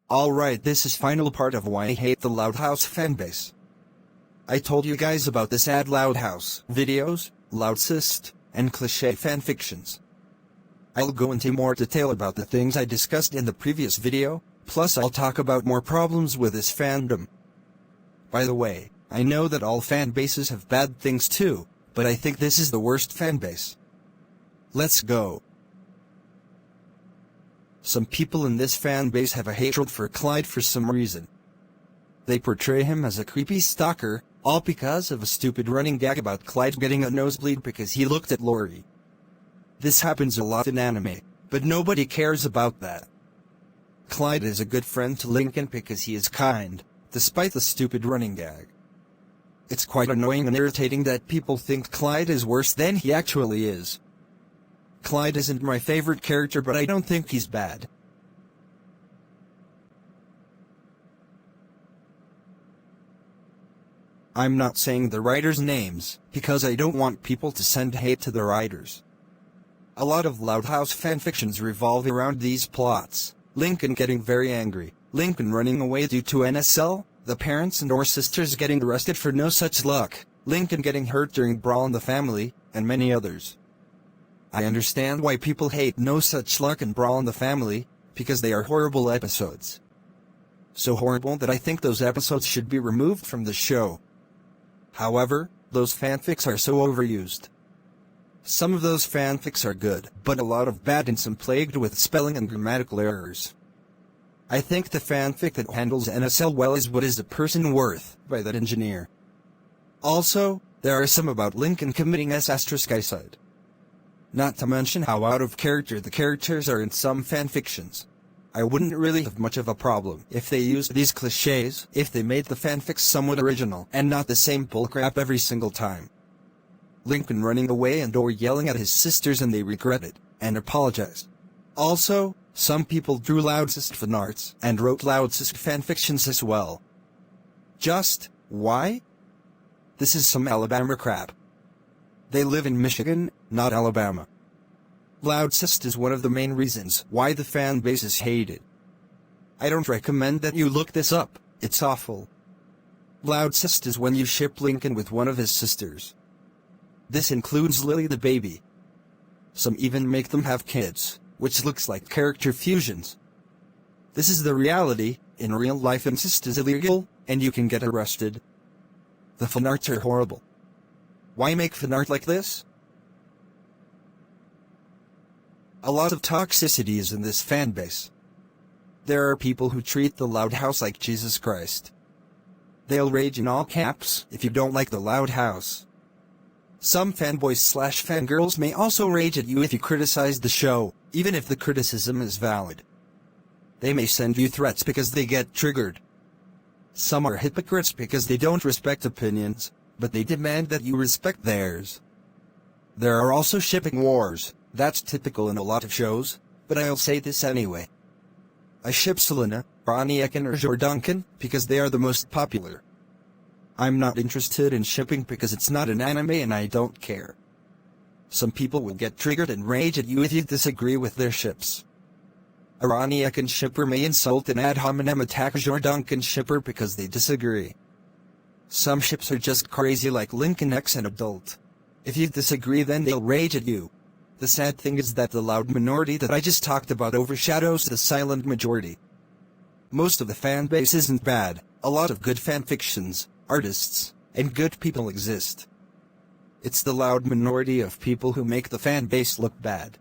Alright, this is final part of why I hate the Loud House fanbase. I told you guys about the sad Loud House videos, loudcist, and cliché fanfictions. I'll go into more detail about the things I discussed in the previous video, plus I'll talk about more problems with this fandom. By the way, I know that all fanbases have bad things too, but I think this is the worst fanbase. Let's go. Some people in this fanbase have a hatred for Clyde for some reason. They portray him as a creepy stalker, all because of a stupid running gag about Clyde getting a nosebleed because he looked at Lori. This happens a lot in anime, but nobody cares about that. Clyde is a good friend to Lincoln because he is kind, despite the stupid running gag. It's quite annoying and irritating that people think Clyde is worse than he actually is. Clyde isn't my favorite character, but I don't think he's bad. I'm not saying the writers' names, because I don't want people to send hate to the writers. A lot of Loud House fanfictions revolve around these plots. Lincoln getting very angry, Lincoln running away due to NSL, the parents and or sisters getting arrested for no such luck, Lincoln getting hurt during Brawl in the Family, and many others. I understand why people hate No Such Luck and Brawl in the Family, because they are horrible episodes. So horrible that I think those episodes should be removed from the show. However, those fanfics are so overused. Some of those fanfics are good, but a lot of bad and some plagued with spelling and grammatical errors. I think the fanfic that handles NSL well is What Is a Person Worth, by that engineer. Also, there are some about Lincoln committing suicide. Not to mention how out of character the characters are in some fanfictions. I wouldn't really have much of a problem if they used these clichés, if they made the fanfics somewhat original and not the same bullcrap every single time. Lincoln running away and or yelling at his sisters and they regret it, and apologized. Also, some people drew loudcist fanarts and wrote loudcist fanfictions as well. Just, why? This is some Alabama crap. They live in Michigan, not Alabama. Loudcist is one of the main reasons why the fanbase is hated. I don't recommend that you look this up, it's awful. Loudcist is when you ship Lincoln with one of his sisters. This includes Lily the baby. Some even make them have kids, which looks like character fusions. This is the reality. In real life incest is illegal, and you can get arrested. The fanarts are horrible. Why make fanart like this? A lot of toxicity is in this fanbase. There are people who treat the Loud House like Jesus Christ. They'll rage in all caps if you don't like the Loud House. Some fanboys/fangirls may also rage at you if you criticize the show, even if the criticism is valid. They may send you threats because they get triggered. Some are hypocrites because they don't respect opinions, but they demand that you respect theirs. There are also shipping wars. That's typical in a lot of shows, but I'll say this anyway. I ship Selena, Ronnie Ekin or Jordankin because they are the most popular. I'm not interested in shipping because it's not an anime and I don't care. Some people will get triggered and rage at you if you disagree with their ships. A Ronnie Ekin shipper may insult and ad hominem attack a Jordankin shipper because they disagree. Some ships are just crazy like Lincoln X and Adult. If you disagree then they'll rage at you. The sad thing is that the loud minority that I just talked about overshadows the silent majority. Most of the fanbase isn't bad, a lot of good fanfictions, artists, and good people exist. It's the loud minority of people who make the fanbase look bad.